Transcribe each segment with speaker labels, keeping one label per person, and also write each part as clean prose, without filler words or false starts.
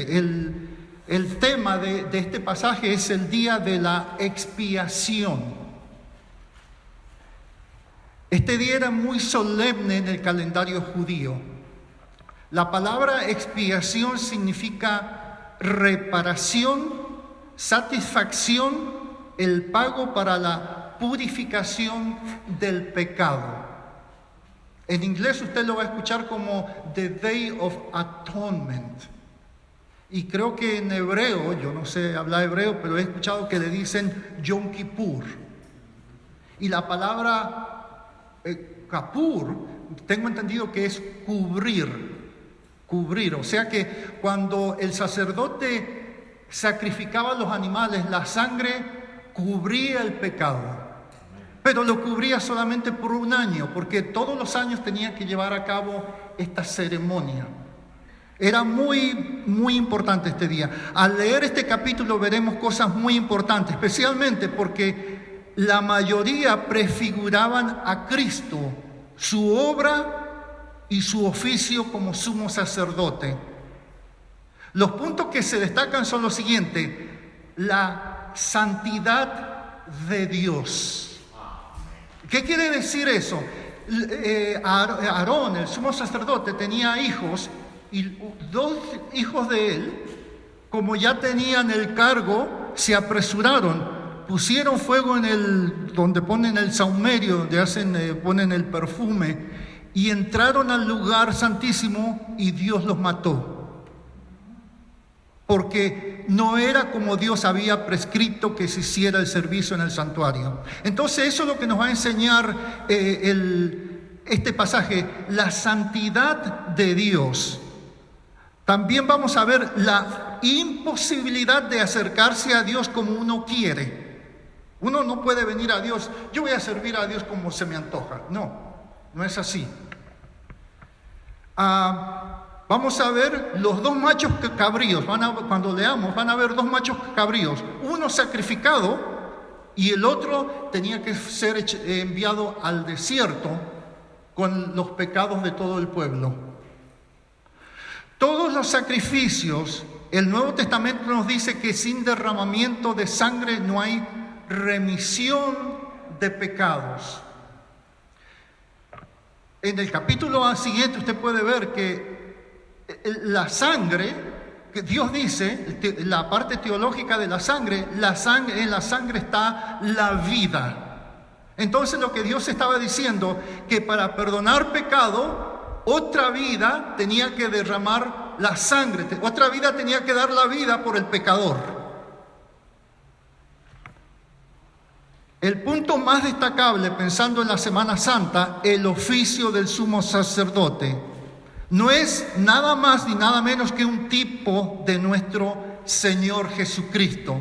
Speaker 1: siguiente. El tema de este pasaje es el día de la expiación. Este día era muy solemne en el calendario judío. La palabra expiación significa reparación, satisfacción, el pago para la purificación del pecado. En inglés usted lo va a escuchar como The Day of Atonement. Y creo que en hebreo, yo no sé hablar hebreo, pero he escuchado que le dicen Yom Kippur. Y la palabra Kapur, tengo entendido que es cubrir. O sea que cuando el sacerdote sacrificaba los animales, la sangre cubría el pecado. Pero lo cubría solamente por un año, porque todos los años tenía que llevar a cabo esta ceremonia. Era muy, muy importante este día. Al leer este capítulo veremos cosas muy importantes, especialmente porque la mayoría prefiguraban a Cristo, su obra y su oficio como sumo sacerdote. Los puntos que se destacan son los siguientes: la santidad de Dios. ¿Qué quiere decir eso? Aarón, el sumo sacerdote, tenía hijos, y 2 hijos de él, como ya tenían el cargo, se apresuraron, pusieron fuego en donde ponen el saumerio, donde ponen el perfume, y entraron al lugar santísimo y Dios los mató. Porque no era como Dios había prescrito que se hiciera el servicio en el santuario. Entonces eso es lo que nos va a enseñar este pasaje, la santidad de Dios. También vamos a ver la imposibilidad de acercarse a Dios como uno quiere. Uno no puede venir a Dios, yo voy a servir a Dios como se me antoja. No es así. Vamos a ver los 2 machos cabríos. Cuando leamos, van a ver 2 machos cabríos. Uno sacrificado y el otro tenía que ser enviado al desierto con los pecados de todo el pueblo. Todos los sacrificios, el Nuevo Testamento nos dice que sin derramamiento de sangre no hay remisión de pecados. En el capítulo siguiente usted puede ver que la sangre, que Dios dice, la parte teológica de la sangre, en la sangre está la vida. Entonces lo que Dios estaba diciendo, que para perdonar pecado, otra vida tenía que derramar la sangre, otra vida tenía que dar la vida por el pecador. El punto más destacable, pensando en la Semana Santa, el oficio del sumo sacerdote. No es nada más ni nada menos que un tipo de nuestro Señor Jesucristo.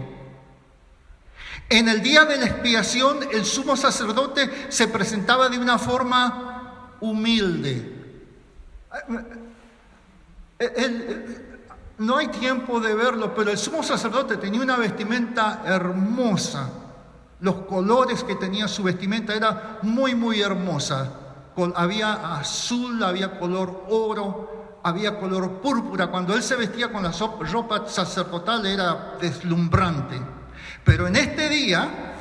Speaker 1: En el día de la expiación, el sumo sacerdote se presentaba de una forma humilde. No hay tiempo de verlo, pero el sumo sacerdote tenía una vestimenta hermosa. Los colores que tenía su vestimenta era muy, muy hermosa. Había azul, había color oro, había color púrpura. Cuando él se vestía con la ropa sacerdotal era deslumbrante. Pero en este día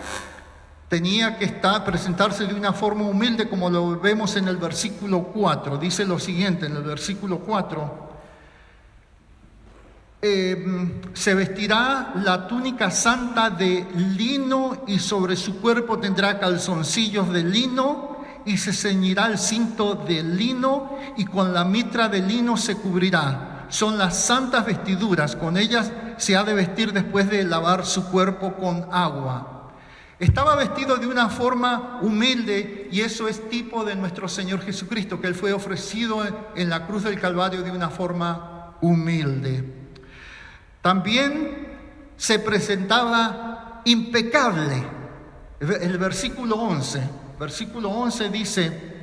Speaker 1: tenía que presentarse de una forma humilde, como lo vemos en el versículo 4. Dice lo siguiente en el versículo 4. Se vestirá la túnica santa de lino y sobre su cuerpo tendrá calzoncillos de lino y se ceñirá el cinto de lino y con la mitra de lino se cubrirá. Son las santas vestiduras, con ellas se ha de vestir después de lavar su cuerpo con agua. Estaba vestido de una forma humilde y eso es tipo de nuestro Señor Jesucristo, que Él fue ofrecido en la cruz del Calvario de una forma humilde. También se presentaba impecable. El versículo 11. Versículo 11 dice: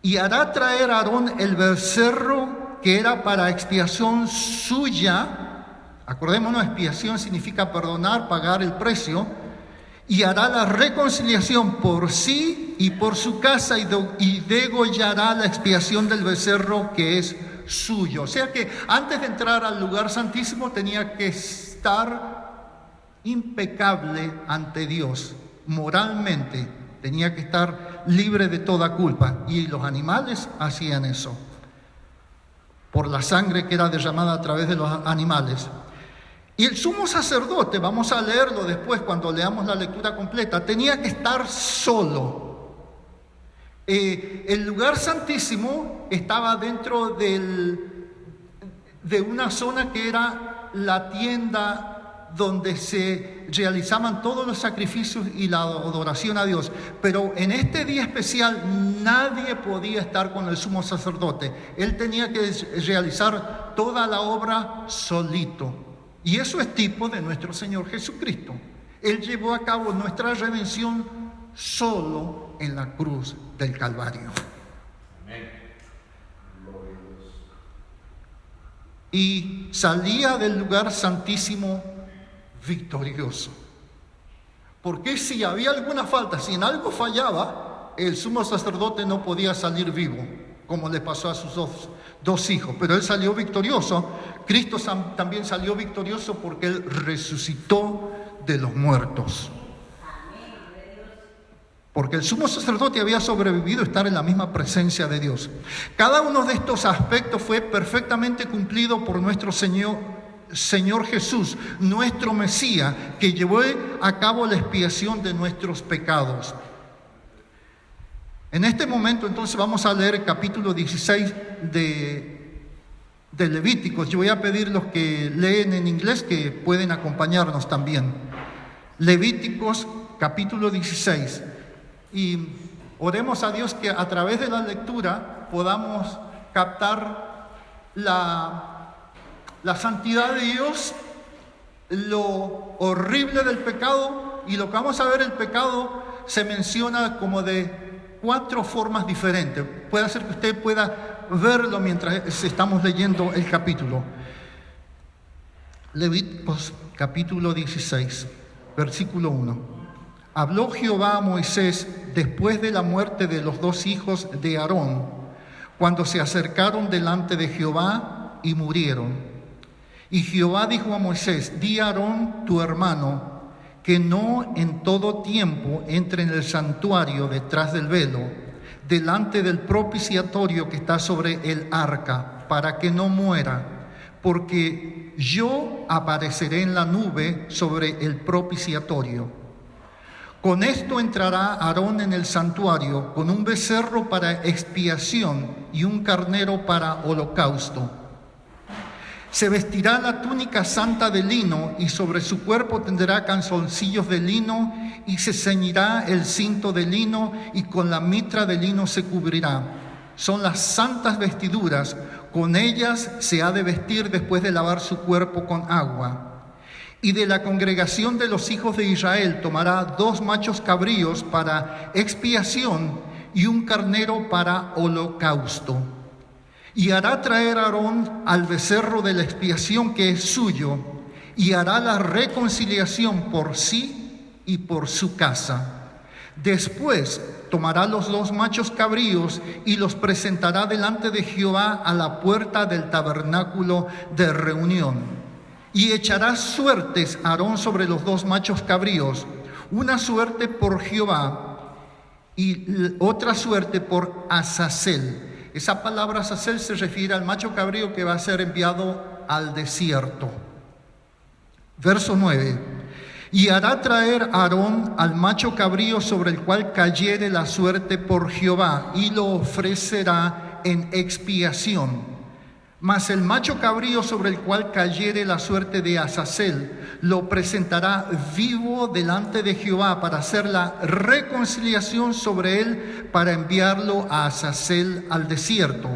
Speaker 1: y hará traer a Aarón el becerro que era para expiación suya. Acordémonos, expiación significa perdonar, pagar el precio. Y hará la reconciliación por sí y por su casa y degollará la expiación del becerro que es suyo. O sea que antes de entrar al lugar santísimo tenía que estar impecable ante Dios, moralmente. Tenía que estar libre de toda culpa. Y los animales hacían eso. Por la sangre que era derramada a través de los animales. Y el sumo sacerdote, vamos a leerlo después cuando leamos la lectura completa, tenía que estar solo. El lugar santísimo estaba dentro de una zona que era la tienda donde se realizaban todos los sacrificios y la adoración a Dios. Pero en este día especial nadie podía estar con el sumo sacerdote. Él tenía que realizar toda la obra solito. Y eso es tipo de nuestro Señor Jesucristo. Él llevó a cabo nuestra redención solo en la cruz del Calvario. Amén. Y salía del lugar santísimo victorioso. Porque si había alguna falta, si en algo fallaba, el sumo sacerdote no podía salir vivo, como le pasó a sus dos hijos. Pero él salió victorioso. Cristo también salió victorioso porque él resucitó de los muertos. Porque el sumo sacerdote había sobrevivido a estar en la misma presencia de Dios. Cada uno de estos aspectos fue perfectamente cumplido por nuestro Señor Jesús, nuestro Mesías, que llevó a cabo la expiación de nuestros pecados. En este momento entonces vamos a leer el capítulo 16 de Levíticos. Yo voy a pedir los que leen en inglés que pueden acompañarnos también. Levíticos capítulo 16. Y oremos a Dios que a través de la lectura podamos captar la santidad de Dios, lo horrible del pecado, y lo que vamos a ver, el pecado se menciona como de 4 formas diferentes. Puede ser que usted pueda verlo mientras estamos leyendo el capítulo. Levíticos capítulo 16, versículo 1. Habló Jehová a Moisés después de la muerte de los 2 hijos de Aarón, cuando se acercaron delante de Jehová y murieron. Y Jehová dijo a Moisés: di a Aarón tu hermano que no en todo tiempo entre en el santuario detrás del velo, delante del propiciatorio que está sobre el arca, para que no muera, porque yo apareceré en la nube sobre el propiciatorio. Con esto entrará Aarón en el santuario con un becerro para expiación y un carnero para holocausto. Se vestirá la túnica santa de lino y sobre su cuerpo tendrá calzoncillos de lino y se ceñirá el cinto de lino y con la mitra de lino se cubrirá. Son las santas vestiduras, con ellas se ha de vestir después de lavar su cuerpo con agua. Y de la congregación de los hijos de Israel tomará 2 machos cabríos para expiación y un carnero para holocausto. Y hará traer a Aarón al becerro de la expiación que es suyo, y hará la reconciliación por sí y por su casa. Después tomará los 2 machos cabríos y los presentará delante de Jehová a la puerta del tabernáculo de reunión. Y echará suertes Aarón sobre los 2 machos cabríos, una suerte por Jehová y otra suerte por Azazel. Esa palabra Azazel se refiere al macho cabrío que va a ser enviado al desierto. Verso 9. Y hará traer Aarón al macho cabrío sobre el cual cayere la suerte por Jehová, y lo ofrecerá en expiación. Mas el macho cabrío sobre el cual cayere la suerte de Azazel, lo presentará vivo delante de Jehová para hacer la reconciliación sobre él, para enviarlo a Azazel al desierto.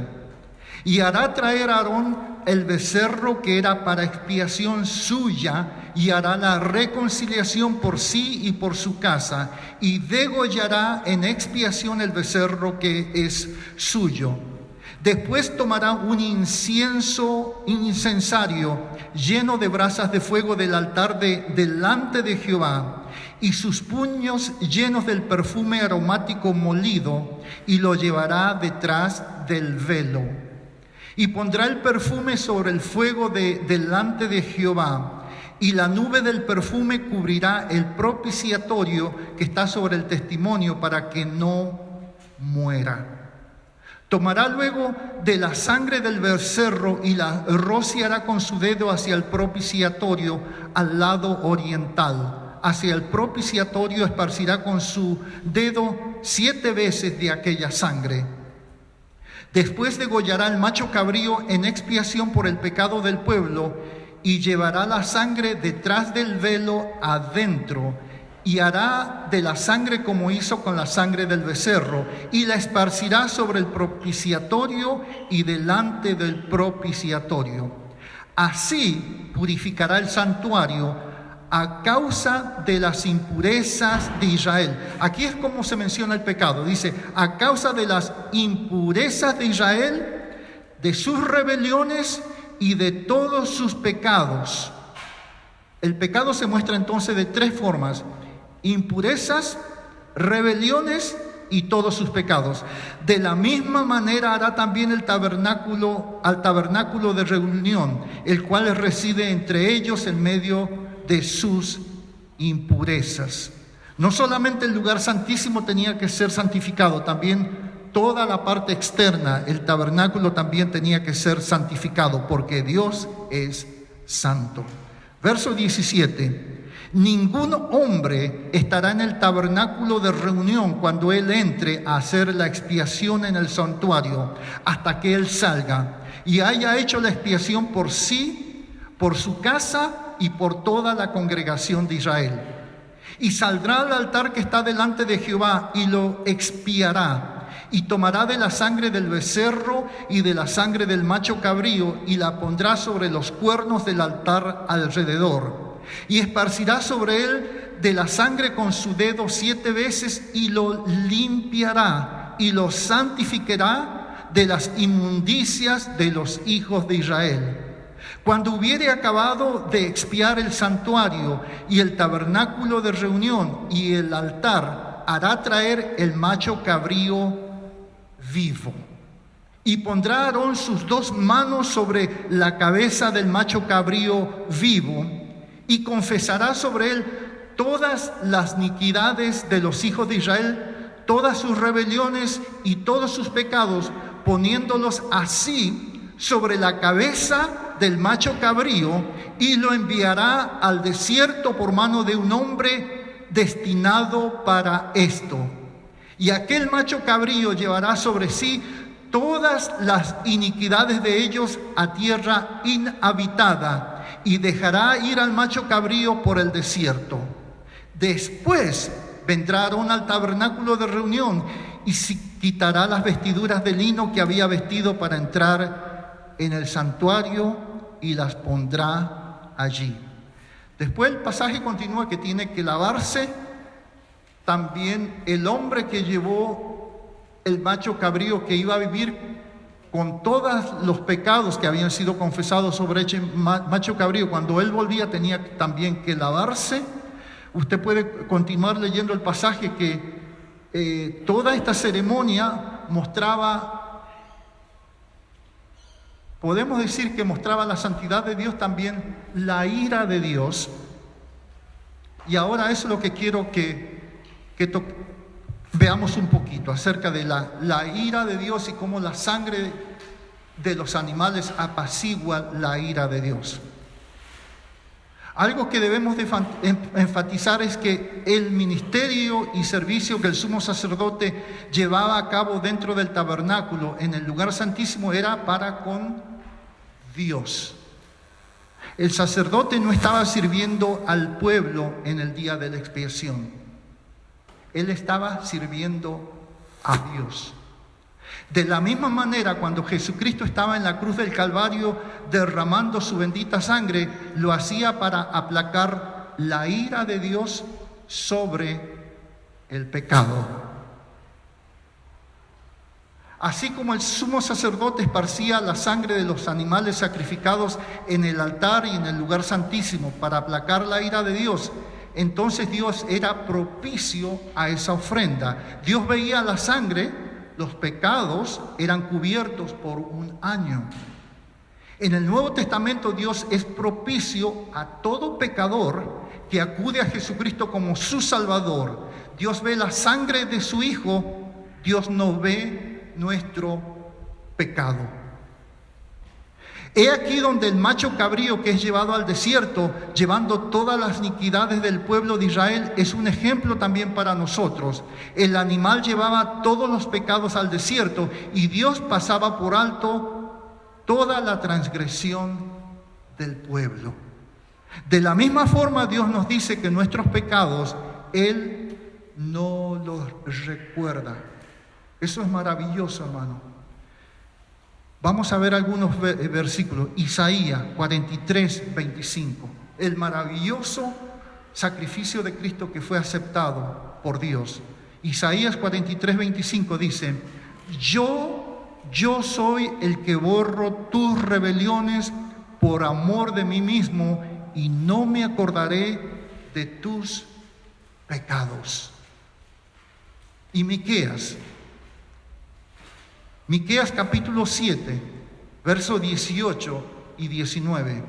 Speaker 1: Y hará traer a Aarón el becerro que era para expiación suya, y hará la reconciliación por sí y por su casa, y degollará en expiación el becerro que es suyo. Después tomará un incensario lleno de brasas de fuego del altar delante de Jehová, y sus puños llenos del perfume aromático molido, y lo llevará detrás del velo. Y pondrá el perfume sobre el fuego delante de Jehová, y la nube del perfume cubrirá el propiciatorio que está sobre el testimonio para que no muera. Tomará luego de la sangre del becerro y la rociará con su dedo hacia el propiciatorio al lado oriental. Hacia el propiciatorio esparcirá con su dedo 7 veces de aquella sangre. Después degollará el macho cabrío en expiación por el pecado del pueblo y llevará la sangre detrás del velo adentro y hará de la sangre como hizo con la sangre del becerro y la esparcirá sobre el propiciatorio y delante del propiciatorio. Así purificará el santuario a causa de las impurezas de Israel. Aquí es como se menciona el pecado. Dice, a causa de las impurezas de Israel, de sus rebeliones y de todos sus pecados. El pecado se muestra entonces de 3 formas: impurezas, rebeliones y todos sus pecados. De la misma manera hará también al tabernáculo de reunión, el cual reside entre ellos en medio de sus impurezas. No solamente el lugar santísimo tenía que ser santificado, también toda la parte externa, el tabernáculo también tenía que ser santificado, porque Dios es santo. Verso 17. Ningún hombre estará en el tabernáculo de reunión cuando él entre a hacer la expiación en el santuario, hasta que él salga y haya hecho la expiación por sí, por su casa y por toda la congregación de Israel. Y saldrá al altar que está delante de Jehová y lo expiará. Y tomará de la sangre del becerro y de la sangre del macho cabrío y la pondrá sobre los cuernos del altar alrededor. Y esparcirá sobre él de la sangre con su dedo 7 veces y lo limpiará y lo santificará de las inmundicias de los hijos de Israel. Cuando hubiere acabado de expiar el santuario y el tabernáculo de reunión y el altar, hará traer el macho cabrío vivo. Y pondrá Aarón sus 2 manos sobre la cabeza del macho cabrío vivo y confesará sobre él todas las iniquidades de los hijos de Israel, todas sus rebeliones y todos sus pecados, poniéndolos así sobre la cabeza del macho cabrío, y lo enviará al desierto por mano de un hombre destinado para esto. Y aquel macho cabrío llevará sobre sí todas las iniquidades de ellos a tierra inhabitada, y dejará ir al macho cabrío por el desierto. Después vendrá Aarón al tabernáculo de reunión y se quitará las vestiduras de lino que había vestido para entrar en el santuario y las pondrá allí. Después el pasaje continúa que tiene que lavarse también el hombre que llevó el macho cabrío, que iba a vivir con todos los pecados que habían sido confesados sobre ese macho cabrío. Cuando él volvía tenía también que lavarse. Usted puede continuar leyendo el pasaje que toda esta ceremonia mostraba, podemos decir que mostraba la santidad de Dios, también la ira de Dios. Y ahora eso es lo que quiero que veamos un poquito acerca de la ira de Dios y cómo la sangre de los animales apacigua la ira de Dios. Algo que debemos de enfatizar es que el ministerio y servicio que el sumo sacerdote llevaba a cabo dentro del tabernáculo, en el lugar santísimo, era para con Dios. El sacerdote no estaba sirviendo al pueblo en el día de la expiación. Él estaba sirviendo a Dios. De la misma manera, cuando Jesucristo estaba en la cruz del Calvario derramando su bendita sangre, lo hacía para aplacar la ira de Dios sobre el pecado. Así como el sumo sacerdote esparcía la sangre de los animales sacrificados en el altar y en el lugar santísimo para aplacar la ira de Dios, entonces Dios era propicio a esa ofrenda. Dios veía la sangre, los pecados eran cubiertos por un año. En el Nuevo Testamento Dios es propicio a todo pecador que acude a Jesucristo como su Salvador. Dios ve la sangre de su Hijo, Dios no ve nuestro pecado. He aquí donde el macho cabrío que es llevado al desierto, llevando todas las iniquidades del pueblo de Israel, es un ejemplo también para nosotros. El animal llevaba todos los pecados al desierto y Dios pasaba por alto toda la transgresión del pueblo. De la misma forma, Dios nos dice que nuestros pecados Él no los recuerda. Eso es maravilloso, hermano. Vamos a ver algunos versículos. Isaías 43, 25. El maravilloso sacrificio de Cristo que fue aceptado por Dios. Isaías 43, 25 dice: Yo soy el que borro tus rebeliones por amor de mí mismo y no me acordaré de tus pecados. Y Miqueas capítulo 7, versos 18 y 19.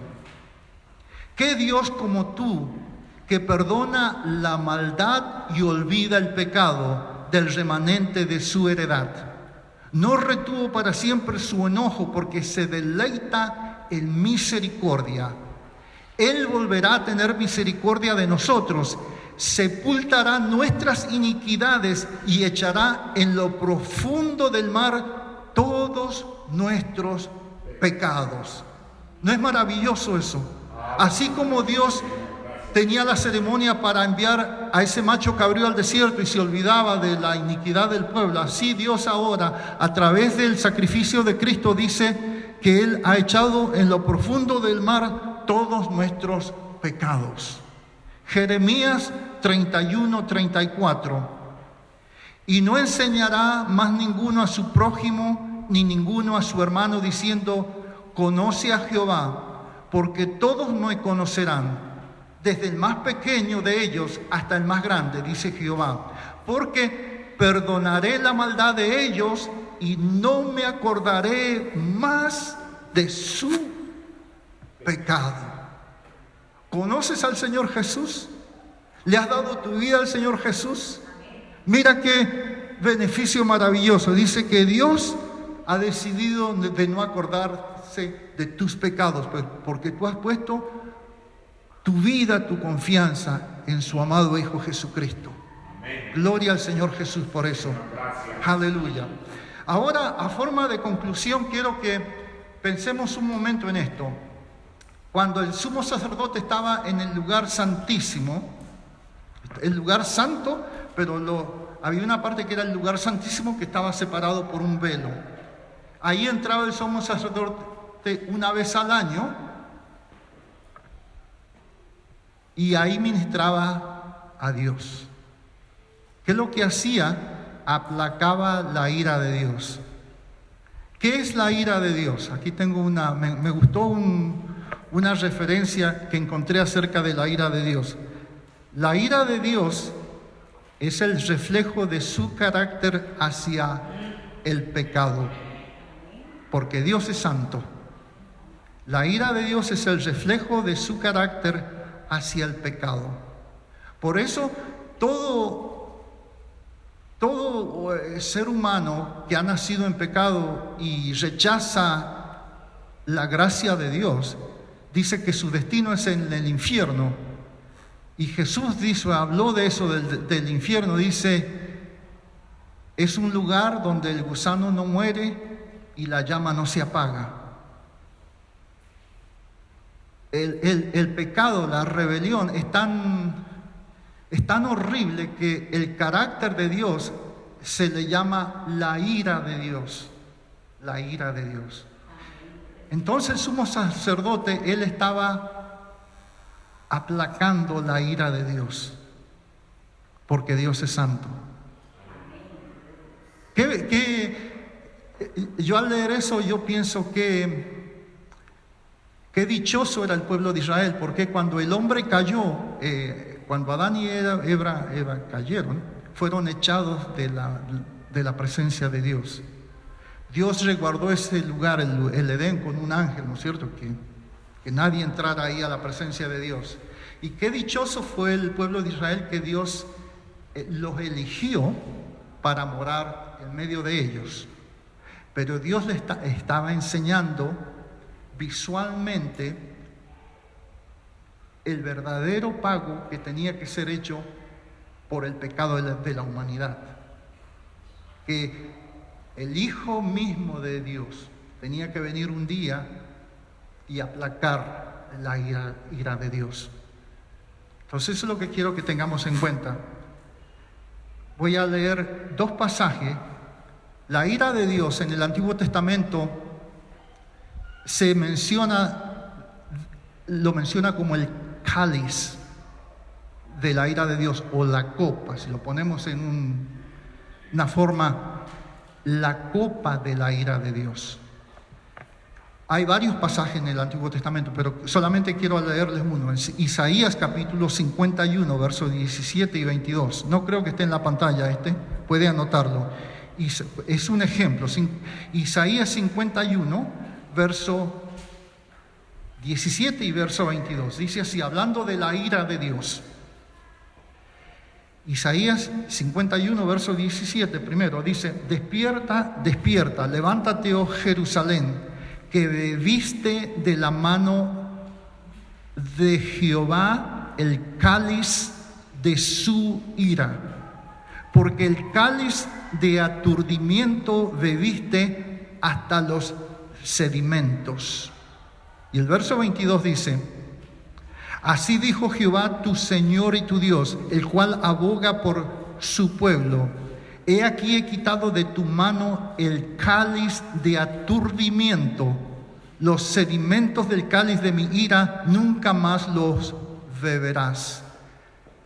Speaker 1: ¿Qué Dios como tú, que perdona la maldad y olvida el pecado del remanente de su heredad? No retuvo para siempre su enojo, porque se deleita en misericordia. Él volverá a tener misericordia de nosotros, sepultará nuestras iniquidades y echará en lo profundo del mar todos nuestros pecados. ¿No es maravilloso eso? Así como Dios tenía la ceremonia para enviar a ese macho cabrío al desierto y se olvidaba de la iniquidad del pueblo, así Dios ahora, a través del sacrificio de Cristo, dice que Él ha echado en lo profundo del mar todos nuestros pecados. Jeremías 31, 34. Y no enseñará más ninguno a su prójimo, ni ninguno a su hermano, diciendo: conoce a Jehová, porque todos me conocerán, desde el más pequeño de ellos hasta el más grande, dice Jehová. Porque perdonaré la maldad de ellos y no me acordaré más de su pecado. ¿Conoces al Señor Jesús? ¿Le has dado tu vida al Señor Jesús? Mira qué beneficio maravilloso. Dice que Dios ha decidido de no acordarse de tus pecados, porque tú has puesto tu vida, tu confianza en su amado Hijo Jesucristo. Amén. Gloria al Señor Jesús por eso. Gracias. Aleluya. Ahora, a forma de conclusión, quiero que pensemos un momento en esto. Cuando el sumo sacerdote estaba en el lugar santísimo, el lugar santo, pero había una parte que era el lugar santísimo que estaba separado por un velo. Ahí entraba el sumo sacerdote una vez al año y ahí ministraba a Dios. ¿Qué es lo que hacía? Aplacaba la ira de Dios. ¿Qué es la ira de Dios? Aquí tengo me gustó una referencia que encontré acerca de la ira de Dios. La ira de Dios es el reflejo de su carácter hacia el pecado, porque Dios es santo. La ira de Dios es el reflejo de su carácter hacia el pecado. Por eso todo ser humano que ha nacido en pecado y rechaza la gracia de Dios, dice que su destino es en el infierno. Y Jesús habló de eso, del infierno. Dice: es un lugar donde el gusano no muere y la llama no se apaga. El pecado, la rebelión es tan horrible que el carácter de Dios se le llama la ira de Dios. La ira de Dios. Entonces el sumo sacerdote, él estaba aplacando la ira de Dios, porque Dios es santo. Yo al leer eso, yo pienso que qué dichoso era el pueblo de Israel, porque cuando el hombre cayó, cuando Adán y Eva cayeron, fueron echados de la presencia de Dios. Dios resguardó ese lugar, el Edén, con un ángel, ¿no es cierto? Que nadie entrara ahí a la presencia de Dios. Y qué dichoso fue el pueblo de Israel que Dios los eligió para morar en medio de ellos. Pero Dios les estaba enseñando visualmente el verdadero pago que tenía que ser hecho por el pecado de la humanidad. Que el Hijo mismo de Dios tenía que venir un día y aplacar la ira de Dios. Entonces eso es lo que quiero que tengamos en cuenta. Voy a leer dos pasajes. La ira de Dios en el Antiguo Testamento lo menciona como el cáliz de la ira de Dios, o la copa, si lo ponemos en una forma, la copa de la ira de Dios. Hay varios pasajes en el Antiguo Testamento, pero solamente quiero leerles uno. En Isaías capítulo 51, versos 17 y 22. No creo que esté en la pantalla puede anotarlo. Es un ejemplo. Isaías 51, verso 17 y verso 22. Dice así, hablando de la ira de Dios. Isaías 51, verso 17, primero, dice: despierta, despierta, levántate, oh Jerusalén, que bebiste de la mano de Jehová el cáliz de su ira, porque el cáliz de aturdimiento bebiste hasta los sedimentos. Y el verso 22 dice: así dijo Jehová tu Señor y tu Dios, el cual aboga por su pueblo: he aquí he quitado de tu mano el cáliz de aturdimiento, los sedimentos del cáliz de mi ira nunca más los beberás.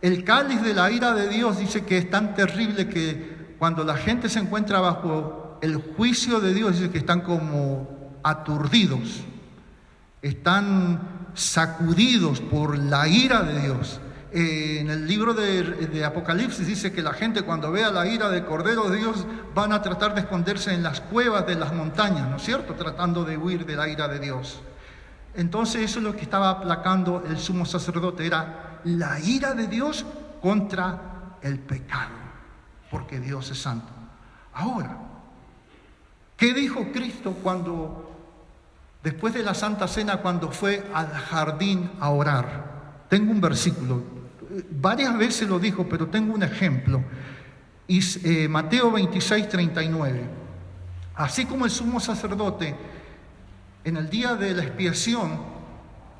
Speaker 1: El cáliz de la ira de Dios dice que es tan terrible que cuando la gente se encuentra bajo el juicio de Dios, dice que están como aturdidos, están sacudidos por la ira de Dios. En el libro de Apocalipsis dice que la gente, cuando vea la ira del Cordero de Dios, van a tratar de esconderse en las cuevas de las montañas, ¿no es cierto?, tratando de huir de la ira de Dios. Entonces eso es lo que estaba aplacando el sumo sacerdote, era la ira de Dios contra el pecado, porque Dios es santo. Ahora, ¿qué dijo Cristo después de la Santa Cena, cuando fue al jardín a orar? Tengo un versículo, varias veces lo dijo, pero tengo un ejemplo. Mateo 26, 39. Así como el sumo sacerdote en el día de la expiación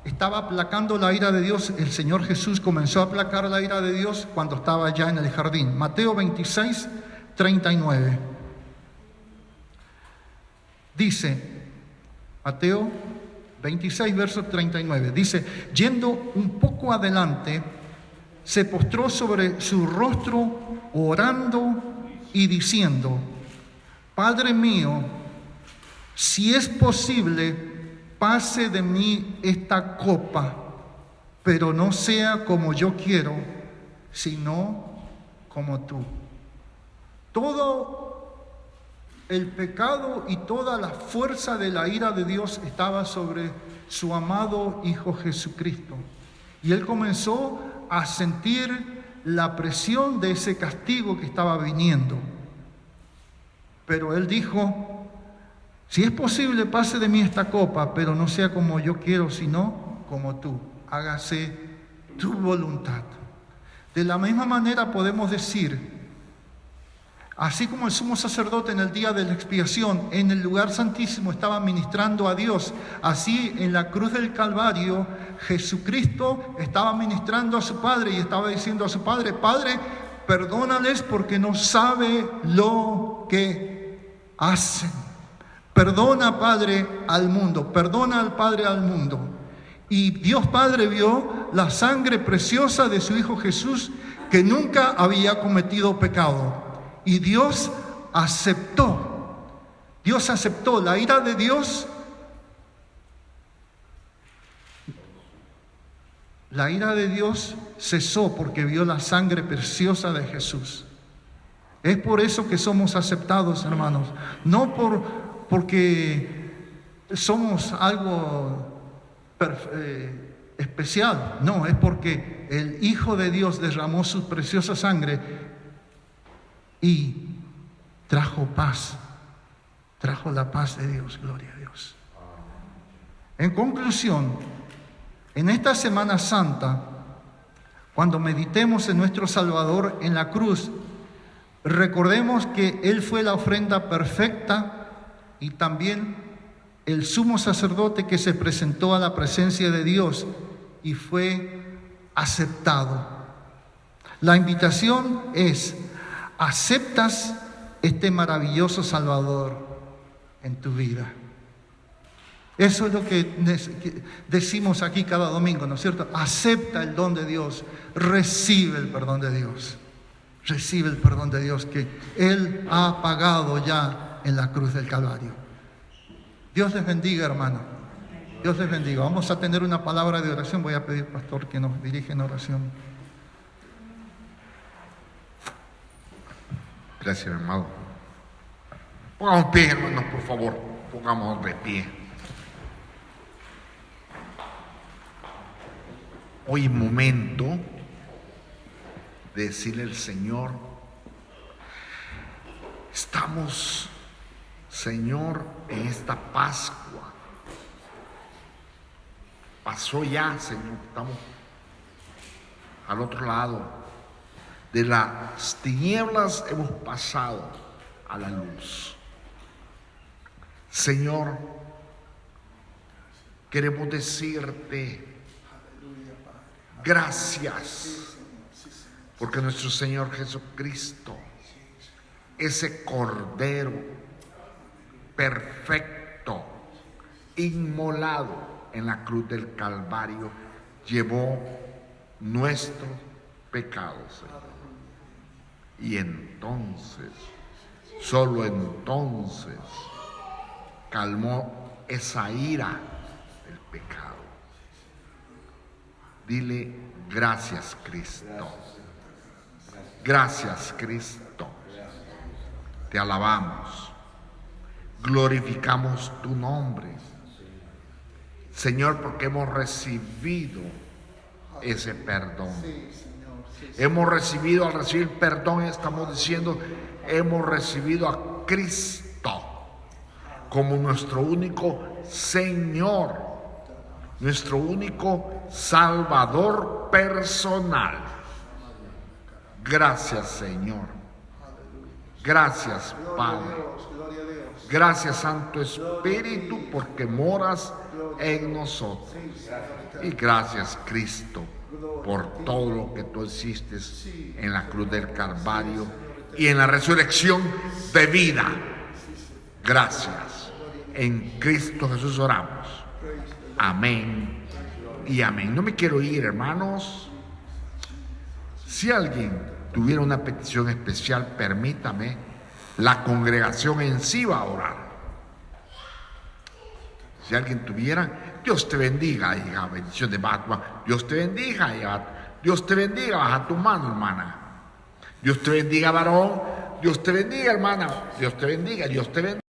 Speaker 1: estaba aplacando la ira de Dios, el Señor Jesús comenzó a aplacar la ira de Dios cuando estaba ya en el jardín. Mateo 26, 39. Dice, Mateo 26, verso 39, dice: yendo un poco adelante, se postró sobre su rostro, orando y diciendo: Padre mío, si es posible, pase de mí esta copa, pero no sea como yo quiero, sino como tú. Todo el pecado y toda la fuerza de la ira de Dios estaba sobre su amado Hijo Jesucristo. Y Él comenzó a sentir la presión de ese castigo que estaba viniendo. Pero Él dijo: si es posible, pase de mí esta copa, pero no sea como yo quiero, sino como tú. Hágase tu voluntad. De la misma manera podemos decir, así como el sumo sacerdote en el día de la expiación en el lugar santísimo estaba ministrando a Dios, así en la cruz del Calvario Jesucristo estaba ministrando a su Padre y estaba diciendo a su Padre: Padre, perdónales porque no sabe lo que hacen. Perdona, Padre, al mundo, perdona al Padre al mundo. Y Dios Padre vio la sangre preciosa de su Hijo Jesús, que nunca había cometido pecado. Y Dios aceptó la ira de Dios. La ira de Dios cesó porque vio la sangre preciosa de Jesús. Es por eso que somos aceptados, hermanos. No porque somos algo especial. No, es porque el Hijo de Dios derramó su preciosa sangre y trajo paz. Trajo la paz de Dios. Gloria a Dios. En conclusión, en esta Semana Santa, cuando meditemos en nuestro Salvador en la cruz, recordemos que Él fue la ofrenda perfecta y también el sumo sacerdote que se presentó a la presencia de Dios y fue aceptado. La invitación es: ¿aceptas este maravilloso Salvador en tu vida? Eso es lo que decimos aquí cada domingo, ¿no es cierto? Acepta el don de Dios, recibe el perdón de Dios. Recibe el perdón de Dios que Él ha pagado ya en la cruz del Calvario. Dios les bendiga, hermano. Dios les bendiga. Vamos a tener una palabra de oración. Voy a pedir, pastor, que nos dirija en oración.
Speaker 2: Gracias, hermano. Pongamos pie, hermanos, por favor. Pongamos de pie. Hoy es momento de decirle al Señor: estamos, Señor, en esta Pascua. Pasó ya, Señor, estamos al otro lado. De las tinieblas hemos pasado a la luz. Señor, queremos decirte gracias, porque nuestro Señor Jesucristo, ese Cordero perfecto, inmolado en la cruz del Calvario, llevó nuestros pecados, Señor. Y entonces, solo entonces, calmó esa ira del pecado. Dile: gracias, Cristo. Gracias, Cristo. Te alabamos. Glorificamos tu nombre, Señor, porque hemos recibido ese perdón. Hemos recibido, al recibir perdón, estamos diciendo, hemos recibido a Cristo como nuestro único Señor, nuestro único Salvador personal. Gracias, Señor. Gracias, Padre. Gracias, Santo Espíritu, porque moras en nosotros. Y gracias, Cristo, por todo lo que tú hiciste en la cruz del Calvario y en la resurrección de vida. Gracias. En Cristo Jesús oramos. Amén y amén. No me quiero ir, hermanos. Si alguien tuviera una petición especial, permítame. La congregación en sí va a orar. Si alguien tuviera, Dios te bendiga, hija, bendición de Batman. Dios te bendiga, hija. Dios te bendiga, baja tu mano, hermana. Dios te bendiga, varón. Dios te bendiga, hermana. Dios te bendiga, Dios te bendiga.